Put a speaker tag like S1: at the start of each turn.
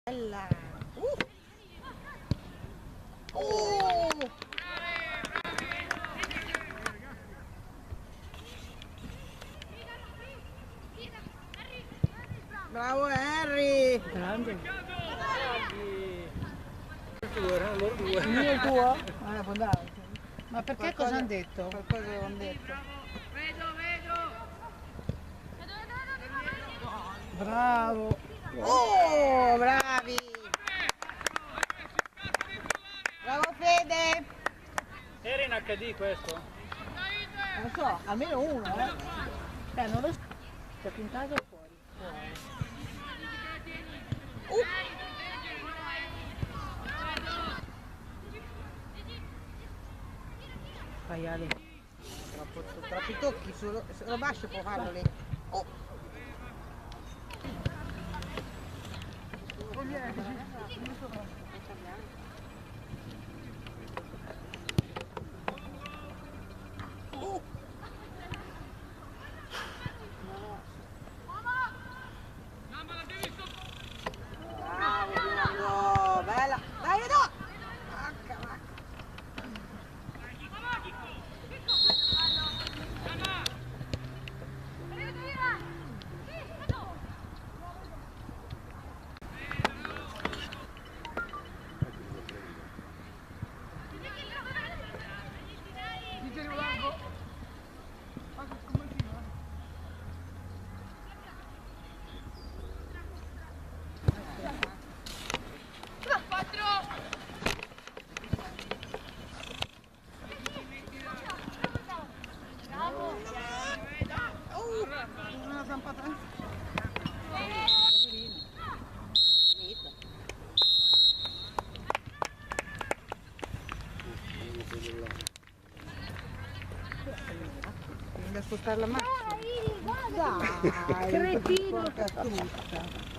S1: Bella. Oh! Bravo Harry!
S2: Grande.
S3: Loro due.
S2: Il mio è tuo? Può andare. Ma perché cosa hanno detto?
S1: Qualcosa avevano detto.
S2: Bravo.
S1: Oh, bravi! Bravo Fede!
S3: Era in HD questo?
S2: Non lo so, almeno uno, non lo so. C'è pintato fuori. Vai Ale.
S1: Troppi tocchi, solo Bascio può farlo lì. Oh. Bravo, bella. Dai, no! Una zampata. Devi spostare la macchina. Dai,
S2: Cretino.
S1: porca tutta.